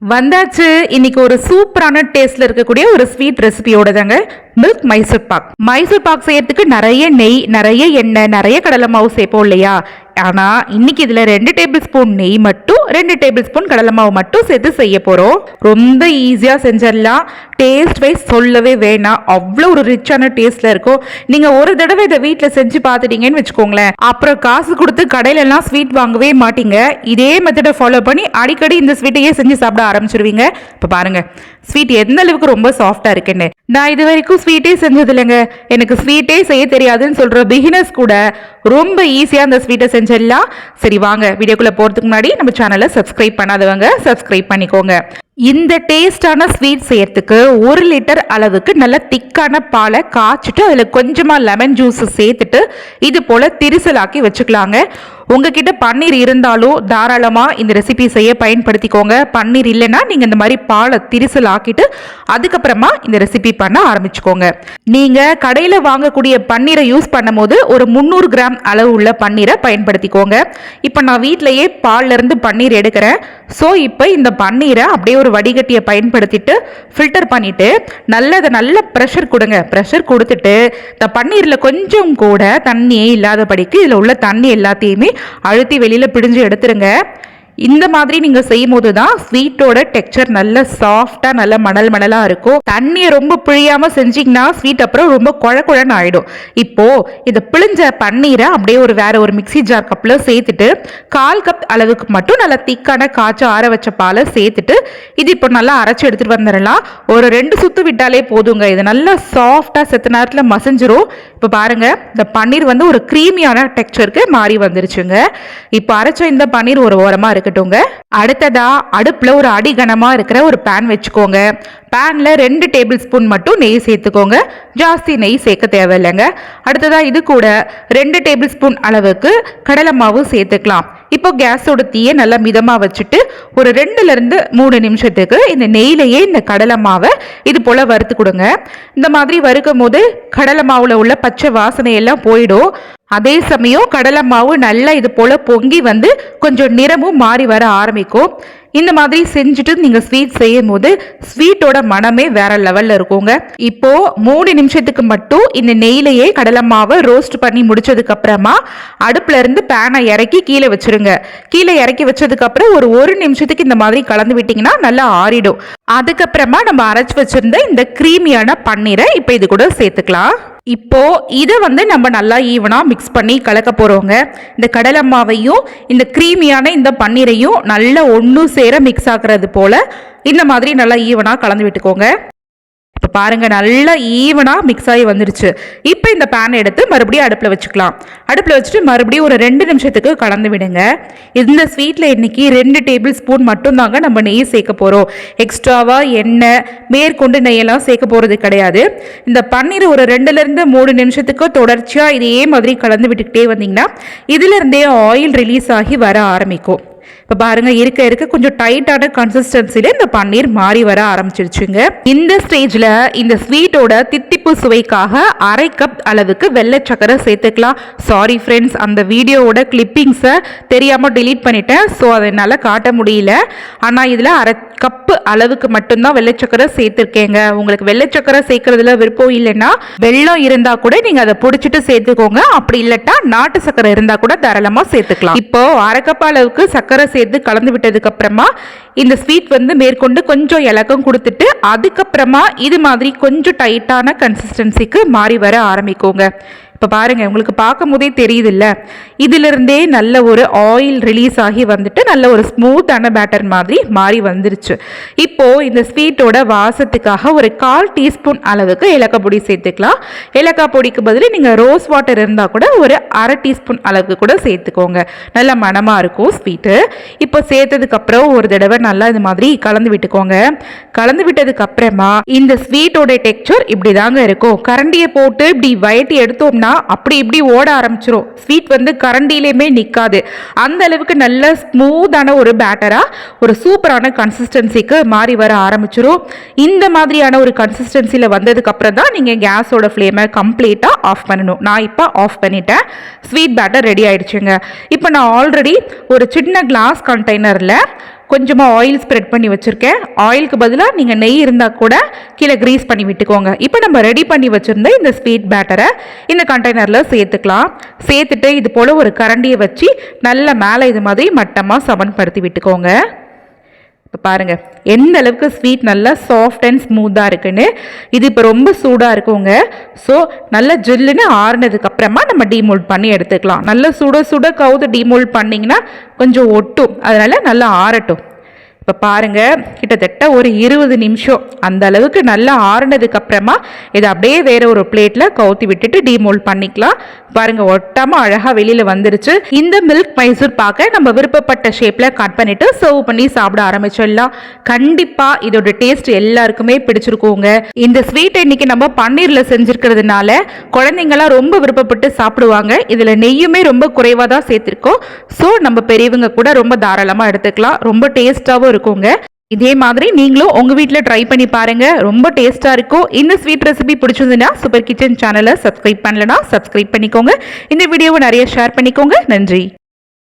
வந்தாச்சு. இன்னைக்கு ஒரு சூப்பரான டேஸ்ட்ல இருக்கக்கூடிய ஒரு ஸ்வீட் ரெசிபியோட தாங்க மில்க் மைசூர் பாக். மைசூர் பாக் செய்யறதுக்கு நிறைய நெய், நிறைய எண்ணெய், நிறைய கடலை மாவு சேர்ப்போம் இல்லையா? ஆனா இன்னைக்கு இதுல 2 டேபிள் ஸ்பூன் நெய் மட்டும், 2 டேபிள் ஸ்பூன் கடலை மாவு மட்டும் சேர்த்து செய்ய போறோம். ரொம்ப ஈஸியா செஞ்சிடலாம். டேஸ்ட் வைஸ் சொல்லவே வேணாம், அவ்வளோ ஒரு ரிச்சான டேஸ்ட்ல இருக்கும். நீங்க ஒரு தடவை இதை வீட்டில் செஞ்சு பார்த்துட்டீங்கன்னு வச்சுக்கோங்களேன், அப்புறம் காசு கொடுத்து கடையில எல்லாம் ஸ்வீட் வாங்கவே மாட்டீங்க. இதே மெத்தடை ஃபாலோ பண்ணி அடிக்கடி இந்த ஸ்வீட்டையே செஞ்சு சாப்பிட ஆரம்பிச்சிருவீங்க. இப்போ பாருங்க ஸ்வீட் எந்த அளவுக்கு ரொம்ப சாஃப்டா இருக்குன்னு. நான் இது வரைக்கும் ஸ்வீட்டே செஞ்சது இல்லைங்க. எனக்கு ஸ்வீட்டே செய்ய தெரியாதுன்னு சொல்ற பிகினர்ஸ் கூட ரொம்ப ஈஸியா அந்த ஸ்வீட்டை செஞ்சிடலாம். சரி வாங்க வீடியோக்குள்ள போறதுக்கு முன்னாடி நம்ம சேனலை சப்ஸ்கிரைப் பண்ணாதவங்க சப்ஸ்கிரைப் பண்ணிக்கோங்க. இந்த டேஸ்டான ஸ்வீட் செய்யறதுக்கு 1 லிட்டர் அளவுக்கு நல்ல திக்கான பாலை காய்ச்சிட்டு அதில் கொஞ்சமாக லெமன் ஜூஸ் சேர்த்துட்டு இது போல் திரிசலாக்கி வச்சுக்கலாங்க. உங்ககிட்ட பன்னீர் இருந்தாலும் தாராளமாக இந்த ரெசிபி செய்ய பயன்படுத்திக்கோங்க. பன்னீர் இல்லைன்னா நீங்கள் இந்த மாதிரி பாலை திரிசல் ஆக்கிட்டு அதுக்கப்புறமா இந்த ரெசிபி பண்ண ஆரம்பிச்சுக்கோங்க. நீங்கள் கடையில் வாங்கக்கூடிய பன்னீரை யூஸ் பண்ணும் போது ஒரு 300 கிராம் அளவு உள்ள பன்னீரை பயன்படுத்திக்கோங்க. இப்போ நான் வீட்டிலையே பால்லேருந்து பன்னீர் எடுக்கிறேன். ஸோ இப்போ இந்த பன்னீரை அப்படியே ஒரு வடிகட்டியை பயன்படுத்திட்டு ஃபில்டர் பண்ணிட்டு நல்ல ப்ரெஷர் கொடுங்க. ப்ரெஷர் கொடுத்துட்டு இந்த பன்னீரில் கொஞ்சம் கூட தண்ணியே இல்லாதபடிக்கு இதில் உள்ள தண்ணி எல்லாத்தையுமே அழுத்தி வெளியில் பிடிஞ்சு எடுத்துருங்க. இந்த மாதிரி நீங்க செய்யும் போது தான் ஸ்வீட்டோட டெக்ஸ்சர் நல்ல சாஃப்டா நல்ல மணலாக இருக்கும். தண்ணியை ரொம்ப பிழியாம செஞ்சீங்கன்னா ஸ்வீட் அப்புறம் ரொம்ப குழன்னு ஆயிடும். இப்போ இதை பிழிஞ்ச பன்னீரை அப்படியே வேற ஒரு மிக்சி ஜார் கப்ல சேர்த்துட்டு 1/4 கப் அளவுக்கு மட்டும் நல்லா திக்கான காய்ச்சி ஆற வச்ச பாலை சேர்த்துட்டு இது இப்போ நல்லா அரைச்சி எடுத்துட்டு வந்துடலாம். ஒரு 2 சுத்து விட்டாலே போதுங்க. இது நல்லா சாஃப்டா செத்த நேரத்தில் மசிஞ்சிரும். இப்போ பாருங்க இந்த பன்னீர் ஒரு கிரீமியான டெக்ஸ்சருக்கு மாறி வந்துருச்சுங்க. இப்போ அரைச்ச இந்த பன்னீர் ஒரு ஓரமா இருக்கு. அடுத்ததா அடுப்புல ஒரு அடிகனமா இருக்கிற ஒரு பேன் வச்சுக்கோங்க. பேன்ல 2 டேபிள் ஸ்பூன் மட்டும் நெய் சேர்த்துக்கோங்க. ஜாஸ்தி நெய் சேர்க்க தேவையில்லைங்க. அடுத்ததா இது கூட 2 டேபிள் ஸ்பூன் அளவுக்கு கடலை மாவு சேர்த்துக்கலாம். இப்போ கேஸோட தீயை நல்லா மிதமா வச்சுட்டு ஒரு 2லிருந்து 3 நிமிஷத்துக்கு இந்த நெய்யிலேயே இந்த கடலை மாவை இது போல வறுத்து கொடுங்க. இந்த மாதிரி வறுக்கும் போது கடலை மாவுல உள்ள பச்சை வாசனை எல்லாம் போயிடும். அதே சமயம் கடலை மாவு நல்லா இது போல பொங்கி கொஞ்சம் நிறமும் மாறி வர ஆரம்பிக்கும். இந்த மாதிரி செஞ்சுட்டு நீங்க ஸ்வீட் செய்யும் போது ஸ்வீட்டோட மனமே வேற லெவல்ல இருக்குங்க. இப்போ 3 நிமிஷத்துக்கு மட்டும் இந்த நெய்யிலேயே கடலை மாவை ரோஸ்ட் பண்ணி முடிச்சதுக்கு அப்புறமா அடுப்புல இருந்து பேனை இறக்கி கீழே வச்சிருங்க. கீழே இறக்கி வச்சதுக்கு அப்புறம் ஒரு 1 நிமிஷத்துக்கு இந்த மாதிரி கலந்து விட்டீங்கன்னா நல்லா ஆறிடும். அதுக்கப்புறமா நம்ம அரைச்சு வச்சிருந்த இந்த கிரீமியான பன்னீரை இப்போ இது கூட சேர்த்துக்கலாம். இப்போ இதை நம்ம நல்லா ஈவனா மிக்ஸ் பண்ணி கலக்க போறோங்க. இந்த கடலை மாவையும் இந்த கிரீமியான இந்த பன்னீரையும் நல்லா ஒன்று சேர மிக்ஸ் ஆகுறது போல இந்த மாதிரி நல்லா ஈவனா கலந்து விட்டுக்கோங்க. இப்போ பாருங்க நல்லா ஈவனா மிக்ஸ் ஆகி வந்துருச்சு. இப்போ இந்த பேன் எடுத்து மறுபடியும் அடுப்பில் வச்சுக்கலாம். அடுப்பில் வச்சுட்டு மறுபடியும் ஒரு 2 நிமிஷத்துக்கு கலந்து விடுங்க. இந்த ஸ்வீட்டில் இன்னைக்கு 2 டேபிள் ஸ்பூன் மட்டும் தாங்க நம்ம நெய் சேர்க்க போகிறோம். எக்ஸ்ட்ராவா எண்ணெய் மேற்கொண்டு நெய்யெல்லாம் சேர்க்க போகிறது கிடையாது. இந்த பன்னீர் ஒரு 2லிருந்து 3 நிமிஷத்துக்கு தொடர்ச்சியாக இதே மாதிரி கலந்து விட்டுக்கிட்டே வந்தீங்கன்னா இதிலிருந்தே ஆயில் ரிலீஸ் ஆகி வர ஆரம்பிக்கும். இப்போ பாருங்க இருக்க கொஞ்சம் டைட்டான கன்சிஸ்டன்சில இந்த பன்னீர் மாறி வர ஆரம்பிச்சிருச்சுங்க. இந்த ஸ்டேஜ்ல இந்த ஸ்வீட்டோட தித்திப்பு சுவைக்காக 1/2 கப் அளவுக்கு வெள்ளை சக்கரை சேர்த்துக்கலாம். சாரி ஃப்ரெண்ட்ஸ், அந்த வீடியோவோட கிளிப்பிங்ஸை தெரியாம டிலீட் பண்ணிட்டேன். ஸோ அதை என்னால் காட்ட முடியல. ஆனால் இதில் 1/2 கப்பு அளவுக்கு மட்டும்தான் வெள்ளை சக்கரை சேர்த்துருக்கேங்க. உங்களுக்கு வெள்ளை சக்கரை சேர்க்கறதுல விருப்பம் இல்லைன்னா வெள்ளம் இருந்தா கூட நீங்க அதை பொடிச்சிட்டு சேர்த்துக்கோங்க. அப்படி இல்லட்டா நாட்டு சக்கரை இருந்தா கூட தாராளமா சேர்த்துக்கலாம். இப்போ 1/2 கப் அளவுக்கு சக்கரை சேர்த்து கலந்து விட்டதுக்கு அப்புறமா இந்த ஸ்வீட் மேற்கொண்டு கொஞ்சம் இலக்கம் கொடுத்துட்டு அதுக்கப்புறமா இது மாதிரி கொஞ்சம் டைட்டான கன்சிஸ்டன்சிக்கு மாறி வர ஆரம்பிக்குங்க. இப்போ பாருங்க உங்களுக்கு பார்க்கும் போதே தெரியுது இல்ல, இதிலிருந்தே நல்ல ஒரு ஆயில் ரிலீஸ் ஆகி நல்ல ஒரு ஸ்மூத்தான பேட்டர் மாதிரி மாறி வந்துருச்சு. இப்போ இந்த ஸ்வீட்டோட வாசத்துக்காக ஒரு 1/4 டீஸ்பூன் அளவுக்கு ஏலக்காய் பொடி சேர்த்துக்கலாம். ஏலக்காய் பொடிக்கு பதில் நீங்கள் ரோஸ் வாட்டர் இருந்தால் கூட ஒரு 1/2 டீஸ்பூன் அளவுக்கு கூட சேர்த்துக்கோங்க. நல்ல மணமாக இருக்கும் ஸ்வீட்டு. இப்போ சேர்த்ததுக்கு அப்புறம் ஒரு தடவை நல்லா இது மாதிரி கலந்து விட்டுக்கோங்க. கலந்து விட்டதுக்கு அப்புறமா இந்த ஸ்வீட்டோட டெக்ஸ்சர் இப்படி தாங்க இருக்கும். கரண்டியை போட்டு இப்படி வயட்டி எடுத்தோம்னா அப்படி இப்படி ஓட ஆரம்பிச்சிரும். ஸ்வீட் கரண்டியிலுமே நிற்காது. அந்த அளவுக்கு நல்ல ஸ்மூத்தான ஒரு பேட்டரா ஒரு சூப்பரான கன்சிஸ்டன்சிக்கு மாறி வர ஆரம்பிச்சிரும். இந்த மாதிரியான ஒரு கன்சிஸ்டன்சியில் வந்ததுக்கு அப்புறம் தான் நீங்கள் கேஸோட ஃப்ளேமை கம்ப்ளீட்டாக ஆஃப் பண்ணணும். நான் இப்போ ஆஃப் பண்ணிட்டேன். ஸ்வீட் பேட்டர் ரெடி ஆயிடுச்சுங்க. இப்போ நான் ஆல்ரெடி ஒரு சின்ன கிளாஸ் கண்டெய்னரில் கொஞ்சமாக ஆயில் ஸ்ப்ரெட் பண்ணி வச்சுருக்கேன். ஆயிலுக்கு பதிலாக நீங்கள் நெய் இருந்தால் கூட கீழே க்ரீஸ் பண்ணி விட்டுக்கோங்க. இப்போ நம்ம ரெடி பண்ணி வச்சுருந்த இந்த ஸ்வீட் பேட்டரை இந்த கண்டெய்னரில் சேர்த்துக்கலாம். சேர்த்துட்டு இது போல் ஒரு கரண்டியை வச்சு நல்லா மேலே இது மாதிரி மட்டமாக சமன்படுத்தி விட்டுக்கோங்க. இப்போ பாருங்கள் எந்த அளவுக்கு ஸ்வீட் நல்லா சாஃப்ட் அண்ட் ஸ்மூத்தாக இருக்குன்னு. இது இப்போ ரொம்ப சூடாக இருக்குங்க. ஸோ நல்லா ஜில்லுன்னு ஆறுனதுக்கப்புறமா நம்ம டீமோல்ட் பண்ணி எடுத்துக்கலாம். நல்லா சுட சுட கவுது டீமோல்ட் பண்ணிங்கன்னா கொஞ்சம் ஒட்டும், அதனால் நல்லா ஆறட்டும். இப்போ பாருங்கள் கிட்டத்தட்ட ஒரு 20 நிமிஷம் அந்த அளவுக்கு நல்லா ஆறுனதுக்கப்புறமா இதை அப்படியே வேற ஒரு பிளேட்டில் கவுத்தி விட்டுட்டு டீமோல்ட் பண்ணிக்கலாம். பாருங்கள் ஒட்டாமல் அழகாக வெளியில் வந்துருச்சு. இந்த மில்க் மைசூர் பாக்கை நம்ம விருப்பப்பட்ட ஷேப்பில் கட் பண்ணிவிட்டு சர்வ் பண்ணி சாப்பிட ஆரம்பிச்சிடலாம். கண்டிப்பாக இதோட டேஸ்ட் எல்லாருக்குமே பிடிச்சிருக்கோங்க. இந்த ஸ்வீட்டை இன்னைக்கு நம்ம பன்னீரில் செஞ்சுருக்கிறதுனால குழந்தைங்களாம் ரொம்ப விருப்பப்பட்டு சாப்பிடுவாங்க. இதில் நெய்யுமே ரொம்ப குறைவாக தான் சேர்த்துருக்கோம். ஸோ நம்ம பெரியவங்க கூட ரொம்ப தாராளமாக எடுத்துக்கலாம். ரொம்ப டேஸ்ட்டாகவும் இருக்குங்க. இதே மாதிரி நீங்களும் உங்க வீட்டில் ட்ரை பண்ணி பாருங்க, ரொம்ப டேஸ்டா இருக்கும். இந்த ஸ்வீட் ரெசிபி பிடிச்சிருந்ததுன்னா சூப்பர் கிச்சன் சேனலை சப்ஸ்கிரைப் பண்ணலனா சப்ஸ்கிரைப் பண்ணிக்கோங்க. இந்த வீடியோவை நிறைய ஷேர் பண்ணிக்கோங்க. நன்றி.